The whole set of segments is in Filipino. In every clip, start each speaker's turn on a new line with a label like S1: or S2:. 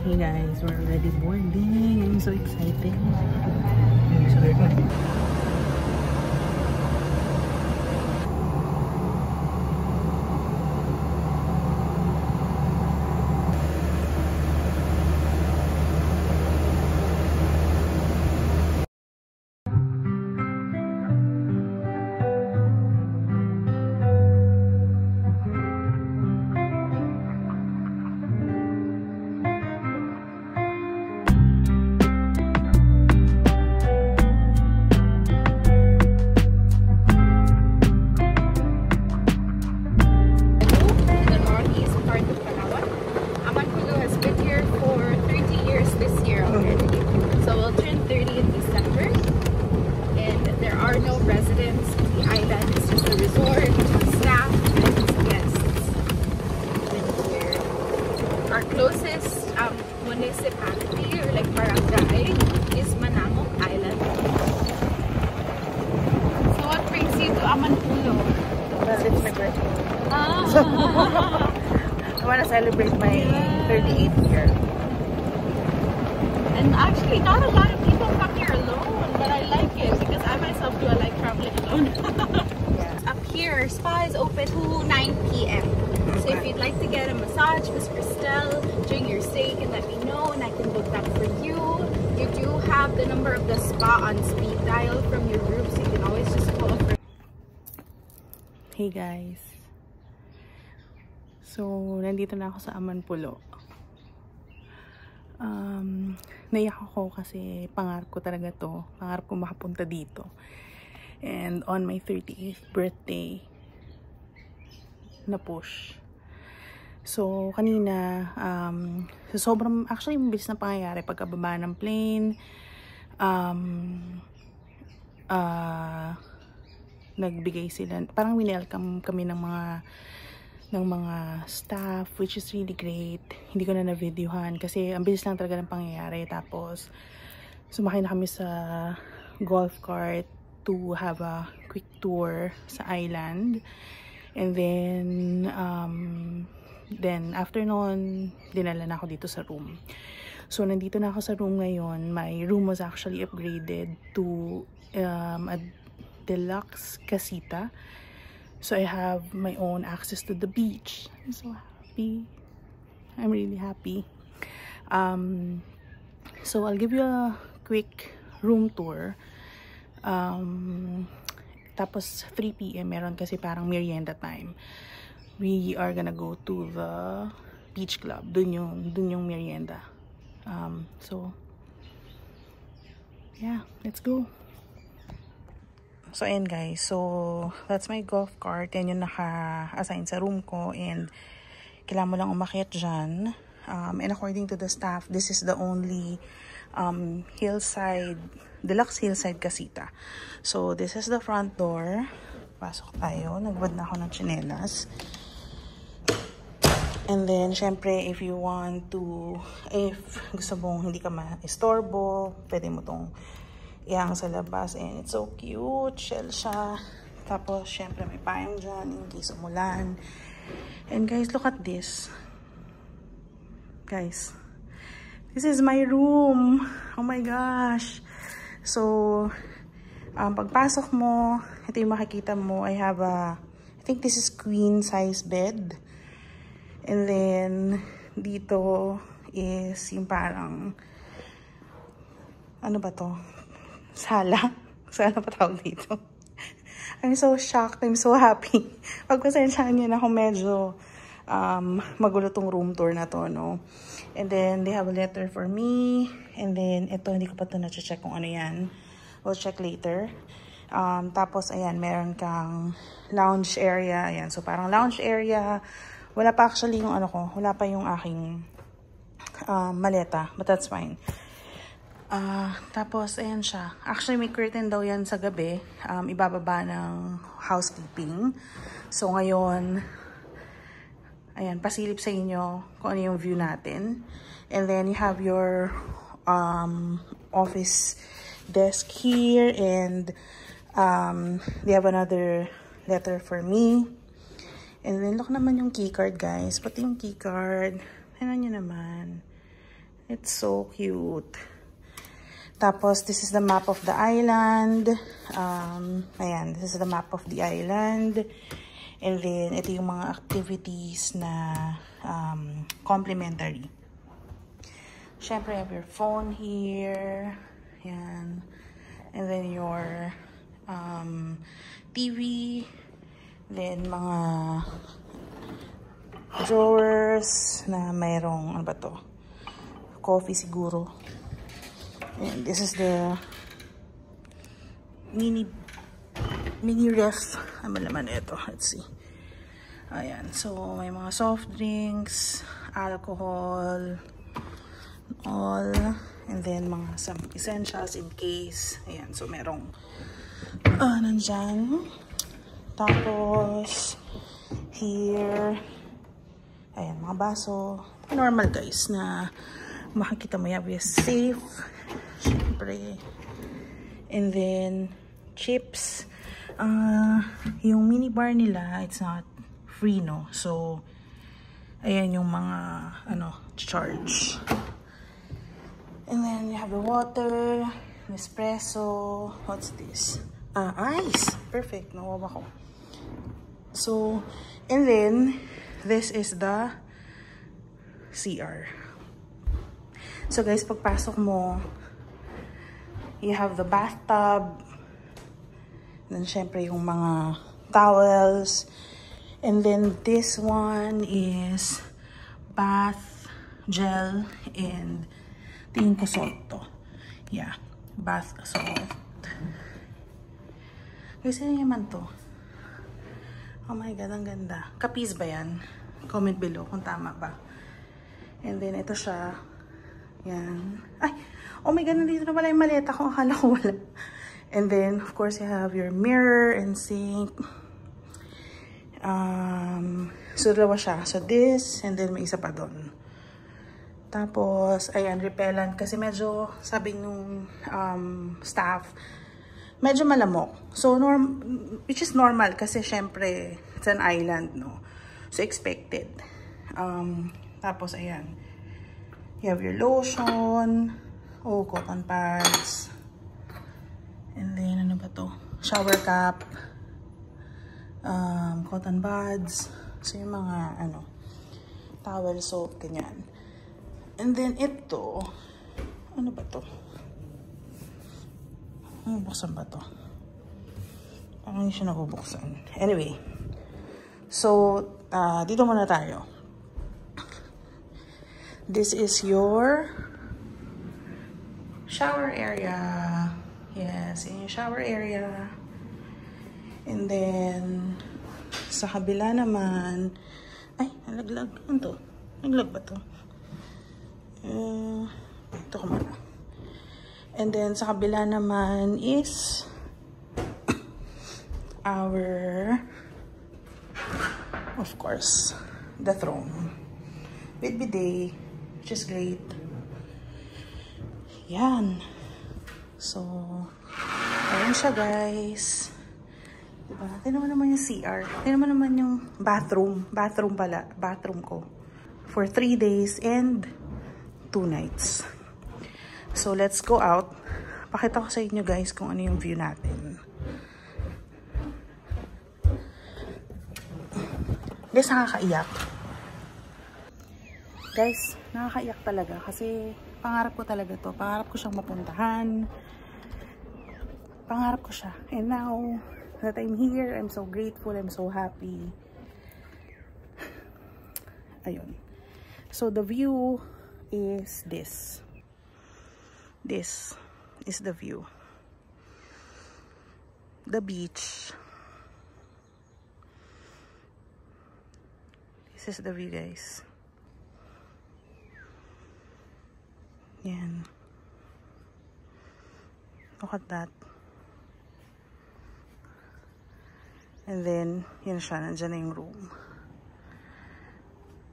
S1: Hey guys, we're already boarding. I'm so excited.
S2: Closest municipality or like barangay is Manamok Island. So what brings you to Amanpulo?
S1: Well, it's my birthday.
S2: So,
S1: I want to celebrate my 38th year.
S2: And actually not a lot of people come here alone, but I like it because I myself do like traveling alone.
S1: Yeah.
S2: Up here, spa is open to 9 p.m. So if you'd like to get a massage, Miss Christelle, during your stay, you can let me know and I can book that for you. You do have the number of the spa on speed dial from your group, so you can always just call for.
S1: Hey guys. So, nandito na ako sa Amanpulo. Naiyak ako kasi pangarap ko talaga to. Pangarap ko makapunta dito. And on my 38th birthday, na-push. So, kanina, sobrang, actually, mabilis na pangyayari pagkababa ng plane. Nagbigay sila, parang winelcome kami ng mga staff, which is really great. Hindi ko na na-videohan kasi ang bilis lang talaga ng pangyayari. Tapos, sumakay na kami sa golf cart to have a quick tour sa island. And then after noon, dinala na ako dito sa room. So, nandito na ako sa room ngayon. My room was actually upgraded to a deluxe casita. So, I have my own access to the beach. I'm so happy. I'm really happy. So, I'll give you a quick room tour. Tapos, 3 p.m. meron kasi parang merienda time. We are gonna go to the beach club. Dun yung merienda. So, yeah, let's go. So, ayan guys. So, that's my golf cart. Yan yung naka-assign sa room ko. And, kailangan mo lang umakyat dyan. And according to the staff, this is the only deluxe hillside casita. So, this is the front door. Pasok tayo. Nagbad na ako ng tsinelas. And then, syempre, if gusto mong hindi ka ma-istorbo, pwede mo tong ihang sa labas. And it's so cute. Shell siya. Tapos, syempre, may payong dyan in case umulan. And guys, look at this. Guys, this is my room. Oh my gosh. So, pagpasok mo, ito yung makikita mo. I think this is queen size bed. And then, dito is yung parang, ano ba to? Sala. Sala pa tawag dito. I'm so shocked. I'm so happy. Pagpasensyahan nyo na kung medyo magulo tong room tour na to, no? And then, they have a letter for me. And then, ito, hindi ko pa ito na-check kung ano yan. We'll check later. Tapos, ayan, meron kang lounge area. Ayan, so parang lounge area. Wala pa actually yung ano ko. Wala pa yung aking maleta. But that's fine. Tapos, ayan siya. Actually, may curtain daw yan sa gabi. Ibababa ng housekeeping. So, ngayon, ayan, pasilip sa inyo kung ano yung view natin. And then, you have your office desk here. And they have another letter for me. And then, look naman yung keycard, guys. Pati yung keycard. Tignan nyo naman. It's so cute. Tapos, this is the map of the island. Ayan, this is the map of the island. And then, ito yung mga activities na complimentary. Siyempre, you have your phone here. Ayan. And then, your TV. Then, mga drawers na mayroong, ano ba to? Coffee siguro. And this is the mini ref. Ano naman ito? Let's see. Ayan. So, may mga soft drinks, alcohol, all. And then, mga some essentials in case. Ayan. So, merong nandyan. Tapos, here. Ayan, mga baso. Normal guys na makikita mo yan. Safe. Siyempre. And then, chips. Yung minibar nila, it's not free, no? So, ayan yung mga, charge. And then, you have the water, espresso. What's this? Ice. Perfect. Nawawa ko. So, and then, this is the CR. So, guys, pagpasok mo, you have the bathtub. Then, syempre, yung mga towels. And then, this one is bath gel and tingin ko salt to. Yeah, bath salt. Guys, ano naman to? Oh my God, ang ganda. Kapis ba yan? Comment below kung tama ba. And then, ito siya. Yan. Ay! Oh my God, nandito na pala yung maleta ko. Akala ko wala. And then, of course, you have your mirror and sink. So, dalawa siya. So, this, and then may isa pa doon. Tapos, ayan, repellent. Kasi medyo, sabi nung staff, medyo malamok. So, which is normal kasi syempre, it's an island, no? So, expected. Tapos, ayan. You have your lotion. Oh, cotton pads. And then, ano ba to? Shower cap. Cotton pads. So, yung mga, towel, soap, ganyan. And then, ito. Ano ba to? Buksan ba to? Parang hindi siya nabubuksan. Anyway. So, dito muna tayo. This is your shower area. Yes, in your shower area. And then, sa kabila naman, ay, nalaglag. Ano to? Nalaglag ba to? Ito ko muna. And then, sa kabila naman is our, of course, the throne. With bidet, which is great. Yan. So, ayun siya guys. Diba? Tignan mo naman yung CR. Tignan mo naman yung bathroom. Bathroom pala. Bathroom ko. For 3 days and 2 nights. So, let's go out. Pakita ko sa inyo guys kung ano yung view natin. Guys, nakakaiyak. Guys, nakakaiyak talaga kasi pangarap ko talaga to. Pangarap ko siyang mapuntahan. Pangarap ko siya. And now that I'm here, I'm so grateful. I'm so happy. Ayun. So, the view is this. This is the view. The beach. This is the view, guys. Yan. Look at that. And then, yun siya. Nandyan na yung room.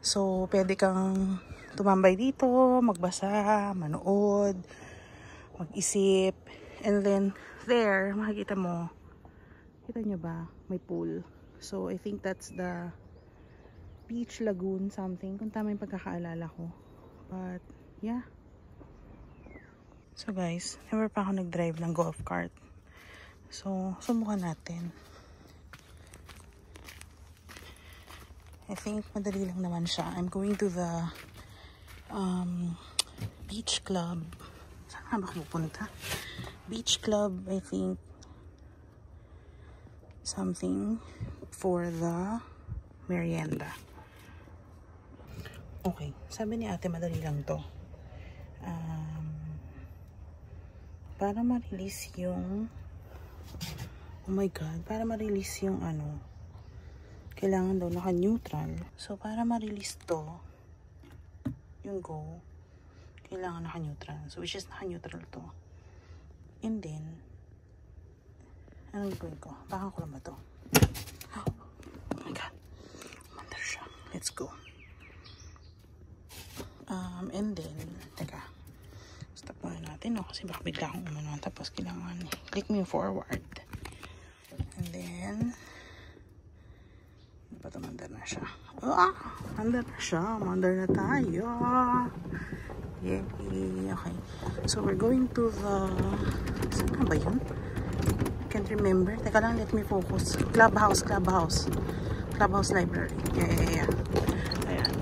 S1: So, pwede kang tumambay dito, magbasa, manood, mag-isip. And then, there, makikita mo, kita nyo ba? May pool. So, I think that's the beach lagoon something. Kung tama yung pagkakaalala ko. But, yeah. So guys, never pa ako nag-drive ng golf cart. So, subukan natin. I think madali lang naman siya. I'm going to the beach club. Saan ba ako pupunta? Beach club, I think. Something for the merienda. Okay, sabi ni ate madali lang to. Para ma-release yung para ma-release yung kailangan daw naka-neutral. So, para ma-release to, yung go, kailangan naka-neutral. So, which is naka-neutral to. And then, anong gawin ko? Baka ko lang ba to? Oh my God. Mandar siya. Let's go. And then, teka. Stop muna natin, no? Kasi baka bigla akong umano. Tapos, kailangan click me forward. And then, mandar na siya. Mandar na siya. Mandar na tayo. Yay. Okay. So, we're going to the... Saan ba yun? Can't remember. Teka lang, let me focus. Clubhouse library. Yeah. Ayan.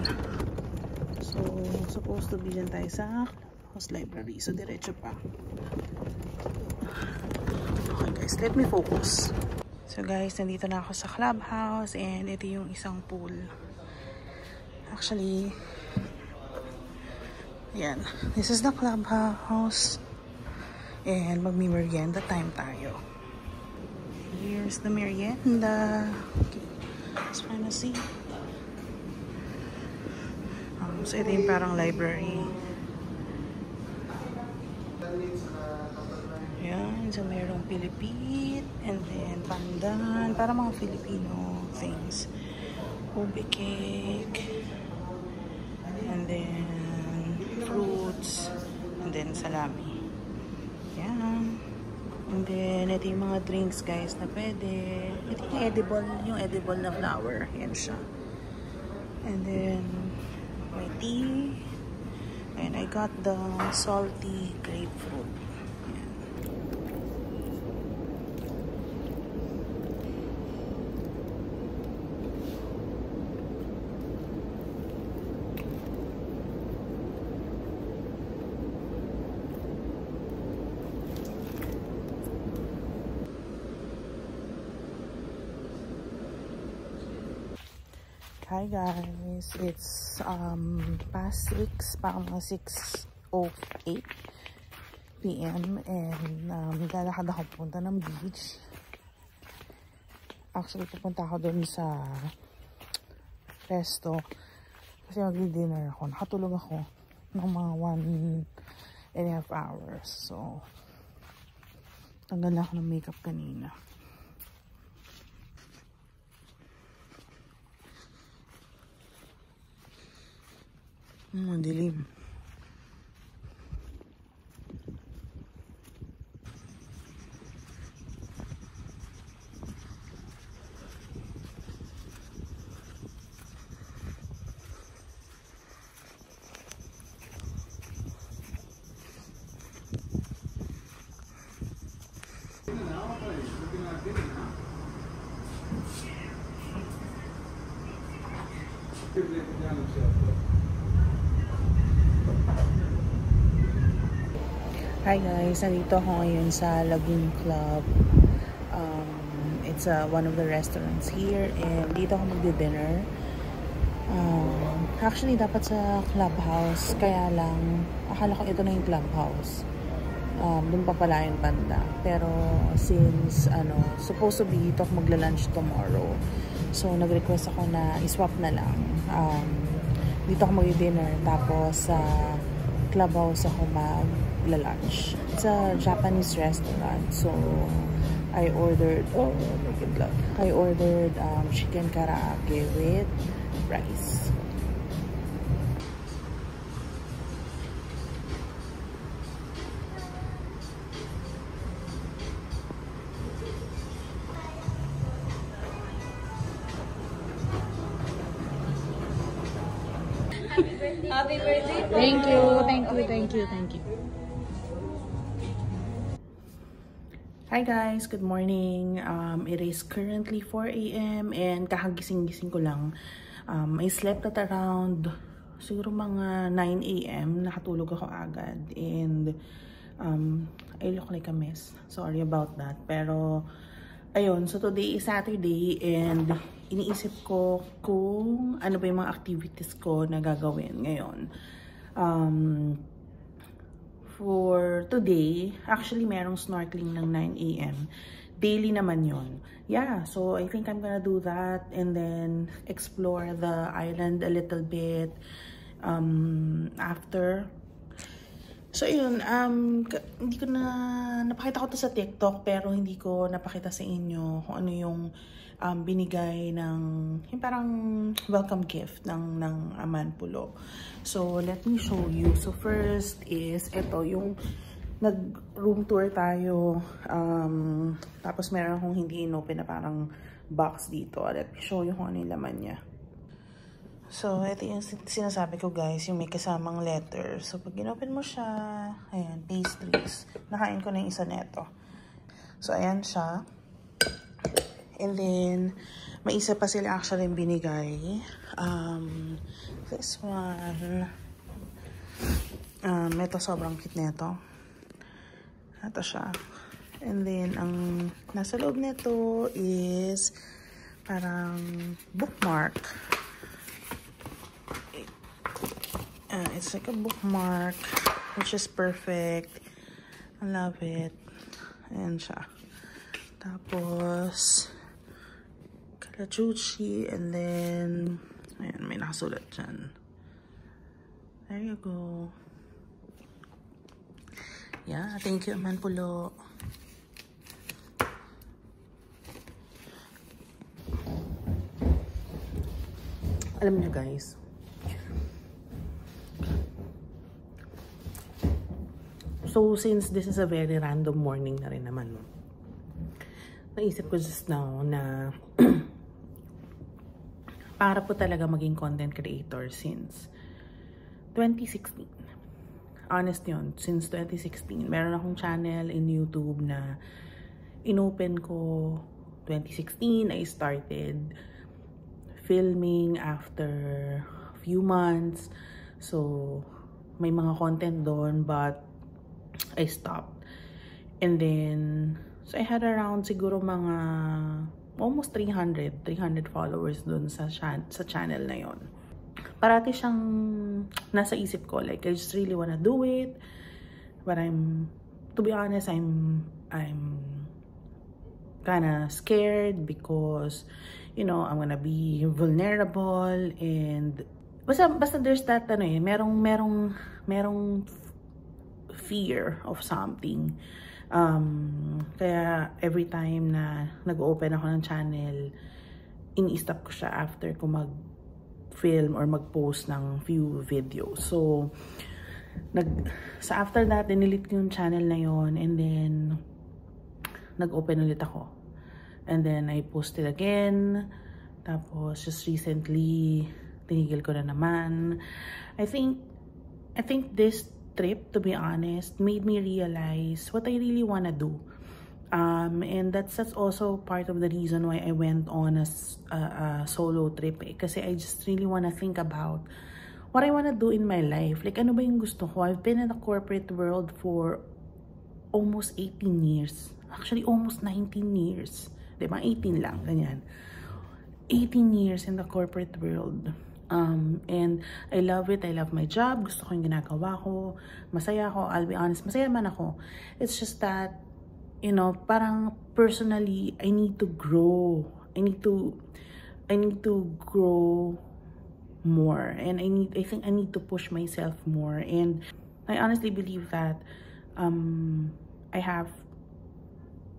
S1: So, supposed to be dyan tayo sa Clubhouse library. So, diretso pa. Okay guys, let me focus. So guys, nandito na ako sa Clubhouse and ito yung isang pool. Actually, yan. This is the Clubhouse. And magmi-merienda time tayo. Here's the merienda. Okay. Let's finally see. So ito yung parang library. Ayan. So mayroong Pilipit. And then pandan. Para mga Filipino things. Ube cake. And then fruits. And then salami. Ayan. And then ito yung mga drinks guys na pwede. Ito yung edible na flower. Ayan siya. And then my tea. And I got the salty grapefruit. Hi guys, it's past 6, parang mga 6:08 PM and lalakad ako punta ng beach. Actually, pupunta ako dun sa resto kasi mag-dinner ako. Nakatulog ako ng mga 1.5 hours. So, tanggal na ako ng makeup kanina. Dilim. Hi guys, nandito ako ngayon sa Lagoon Club. It's one of the restaurants here and dito ako magdi-dinner. Actually dapat sa Clubhouse, kaya lang akala ko ito na yung Clubhouse. Doon pa pala yung banda. Pero since supposed to be dito ako magla-lunch tomorrow. So nag-request ako na i-swap na lang. Dito ako magdi-dinner tapos sa Clubhouse ako magla-lunch. It's a Japanese restaurant. So I ordered chicken karaage with rice.
S2: Happy birthday.
S1: Thank you. Hi guys, good morning. It is currently 4 a.m. and kakagising-gising ko lang. I slept at around siguro mga 9 a.m. Nakatulog ako agad and I look like a mess. Sorry about that. Pero ayun, so today is Saturday and iniisip ko kung ano ba yung mga activities ko na gagawin ngayon. For today, actually merong snorkeling ng 9 a.m. Daily naman yon. Yeah, so I think I'm gonna do that and then explore the island a little bit after. So yun, hindi ko na napakita ko to sa TikTok pero hindi ko napakita sa inyo kung ano yung binigay ng yung parang welcome gift ng Amanpulo. So let me show you. So first is ito yung nag-room tour tayo. Tapos meron akong hindi inopen na parang box dito. Let me show you kung ano yung laman niya. So, ito yung sinasabi ko guys, yung may kasamang letter. So, pag inopen mo siya, ayan, pastries. Nakain ko na yung isa neto. So, ayan siya. And then, may isa pa sila actually yung binigay. This one. Ito sobrang cute neto. Ito siya. And then, ang nasa loob neto is parang bookmark. It's like a bookmark, which is perfect. I love it. Ayan siya. Tapos, kalachuchi, and then, ayan, may nakasulat dyan. There you go. Yeah, thank you, Amanpulo. Alam niyo guys, so, since this is a very random morning na rin naman, no? Naisip ko just now na para po talaga maging content creator since 2016. Honest yun, since 2016. Meron akong channel in YouTube na inopen ko 2016. I started filming after a few months. So, may mga content doon, but I stopped. And then, so I had around siguro mga almost 300 followers dun sa channel na yon. Parati siyang nasa isip ko. Like, I just really wanna do it. But to be honest, I'm kinda scared because, you know, I'm gonna be vulnerable and basta there's that, merong fear of something. Kaya every time na nag-open ako ng channel, ini-stop ko siya after ko mag-film or mag-post ng few videos. So, after that, dinilit ko yung channel na yon and then nag-open ulit ako. And then I posted again. Tapos, just recently, tinigil ko na naman. I think this trip, to be honest, made me realize what I really want to do. And that's also part of the reason why I went on a solo trip. Kasi I just really want to think about what I want to do in my life. Like, ano ba yung gusto ko? I've been in the corporate world for almost 18 years. Actually, almost 19 years. Diba? 18 lang, ganyan. 18 years in the corporate world. And I love it. I love my job. Gusto ko yung ginagawa ko. Masaya ako. I'll be honest, masaya man ako. It's just that, you know, parang personally, I need to grow. I need to grow more. And I think I need to push myself more. And I honestly believe that I have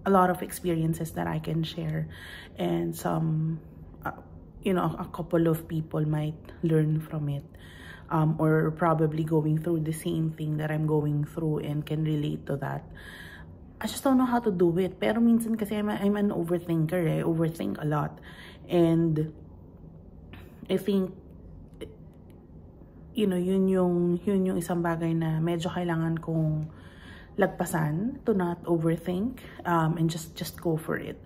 S1: a lot of experiences that I can share. And some you know, a couple of people might learn from it, or probably going through the same thing that I'm going through and can relate to that. I just don't know how to do it. Pero minsan kasi I'm an overthinker, overthink a lot. And I think, you know, yun yung isang bagay na medyo kailangan kong lagpasan, to not overthink, and just go for it.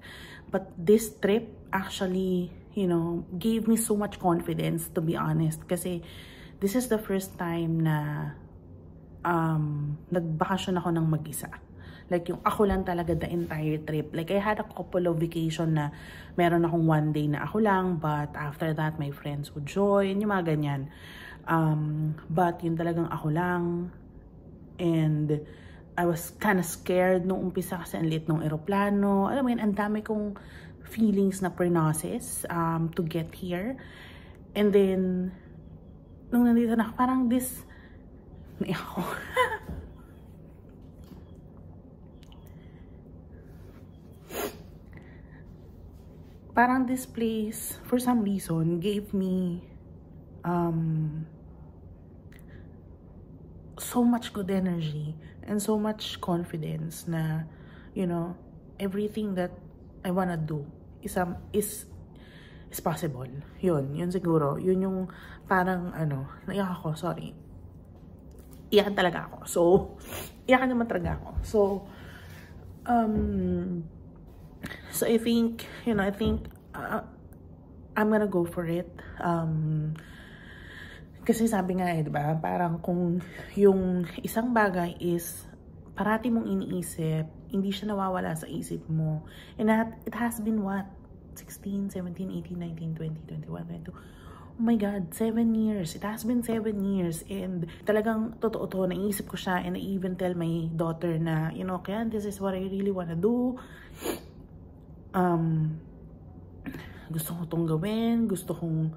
S1: But this trip actually, you know, gave me so much confidence, to be honest, kasi this is the first time na nagbakasyon ako ng mag-isa. Like, yung ako lang talaga the entire trip. Like, I had a couple of vacation na meron akong one day na ako lang, but after that, my friends would join, yung mga ganyan. But yun talagang ako lang. And I was kind of scared nung umpisa kasi ang liit nung eroplano. Alam mo yun, ang dami kong feelings na pre-process to get here. And then, nung nandito na, parang this, naiyak ako. Parang this place, for some reason, gave me so much good energy and so much confidence na, you know, everything that I wanna do is possible. Yun siguro. Yun yung parang, naiyak ako, sorry. Iyakan talaga ako. So, iyakan naman talaga ako. So I think, you know, I'm gonna go for it. Kasi sabi nga diba, parang kung yung isang bagay is parati mong iniisip, hindi siya nawawala sa isip mo. And it has been what? 16, 17, 18, 19, 20, 21, 22. Oh my God, 7 years. It has been 7 years. And talagang totoo to, naisip ko siya. And I even tell my daughter na, you know, kaya this is what I really wanna do. Gusto ko itong gawin, gusto kong,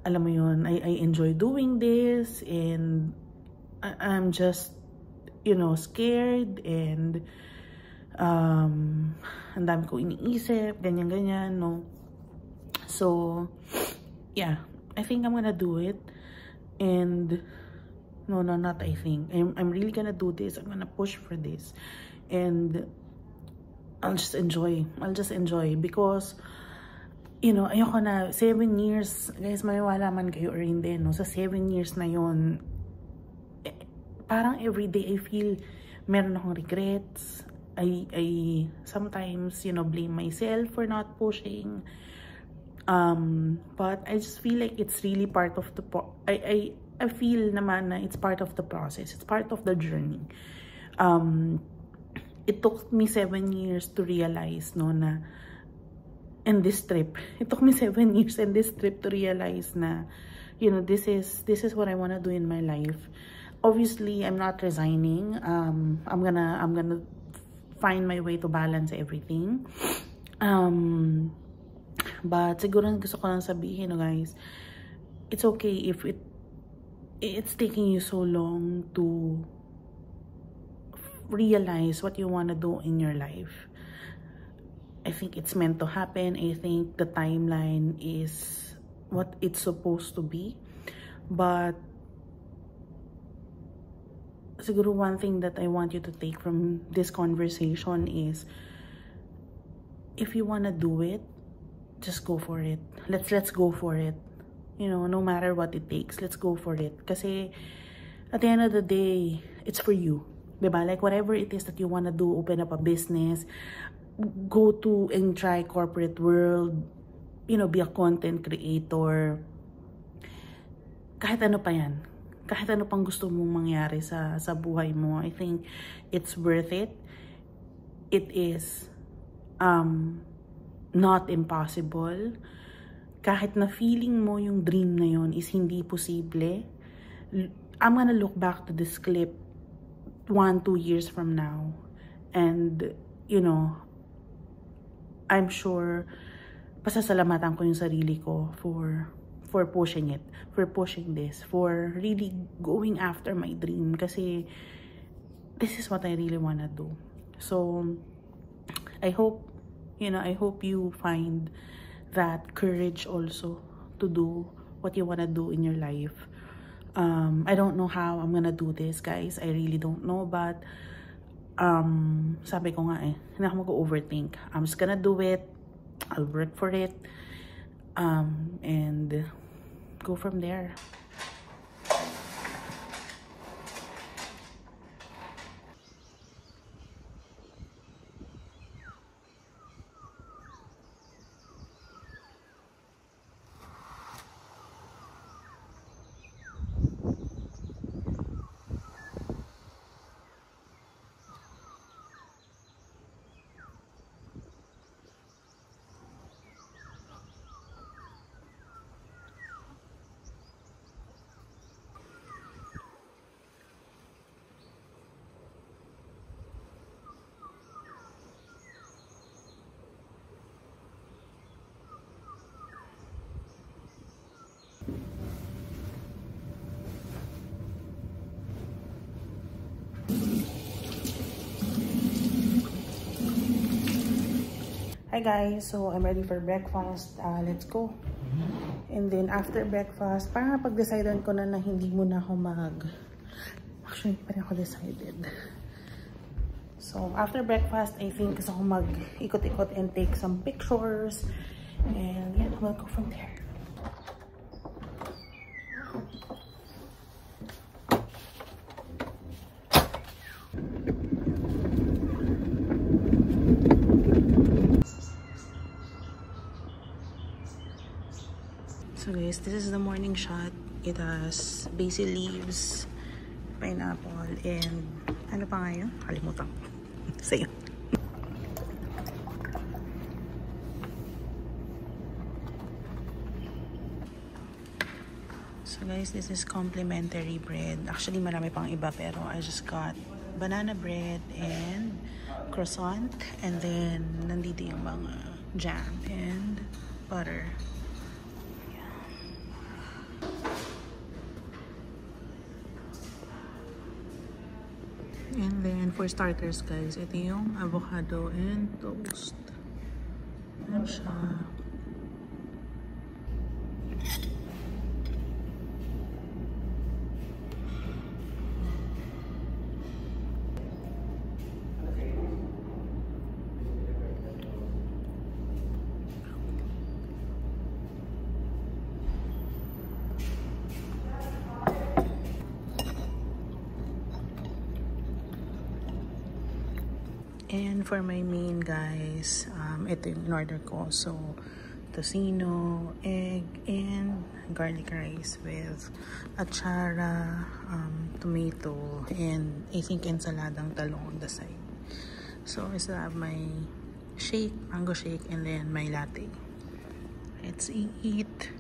S1: alam mo yun, I enjoy doing this, and I'm just, you know, scared, and ang dami ko iniisip, ganyan-ganyan, no? So, yeah, I think I'm gonna do it, and, no, not I think, I'm really gonna do this, I'm gonna push for this, and I'll just enjoy because, you know, ayoko na, 7 years, guys, maniwala man kayo or hindi, no, sa 7 years na yun, parang everyday I feel meron akong regrets. I sometimes, you know, blame myself for not pushing, but I just feel like it's really part of the I feel naman na it's part of the process, it's part of the journey. It took me 7 years to realize, no, na, and this trip, it took me 7 years and this trip to realize na, you know, this is what I want to do in my life. Obviously, I'm not resigning. I'm gonna find my way to balance everything. But siguro gusto ko lang sabihin, no, guys, it's okay if it's taking you so long to realize what you want to do in your life. I think it's meant to happen. I think the timeline is what it's supposed to be. But siguro one thing that I want you to take from this conversation is, if you want to do it, just go for it. Let's go for it. You know, no matter what it takes, let's go for it. Kasi at the end of the day, it's for you. Diba? Like, whatever it is that you want to do, open up a business, go to and try corporate world, you know, be a content creator, kahit ano pa yan, kahit ano pang gusto mong mangyari sa buhay mo, I think it's worth it. It is not impossible. Kahit na feeling mo yung dream na yon is hindi posible, I'm gonna look back to this clip 1-2 years from now, and you know, I'm sure pasasalamatan ko yung sarili ko for pushing it, for pushing this, for really going after my dream, kasi this is what I really wanna do. So I hope, you know, I hope you find that courage also to do what you wanna do in your life. I don't know how I'm gonna do this, guys. I really don't know, but sabi ko nga hindi ako mag-overthink. I'm just gonna do it. I'll work for it. And go from there. Hi guys, so I'm ready for breakfast. Let's go. And then after breakfast, parang napag-decidean ko na hindi muna ako actually, parang ako decided. So after breakfast, I think gusto ko mag-ikot-ikot and take some pictures. And yeah, we'll go from there. So guys, this is the morning shot. It has basil leaves, pineapple, and ano pa ngayon? Kalimutan ko. Sa'yo. So guys, this is complimentary bread. Actually, marami pang iba pero I just got banana bread and croissant. And then, nandito yung mga jam and butter. And then, for starters guys, ito yung avocado and toast. Ayan siya. And for my main guys, ito yung in-order ko. So, tocino, egg, and garlic rice with achara, tomato, and I think ensaladang talong on the side. So, I still have my shake, mango shake, and then my latte. Let's eat.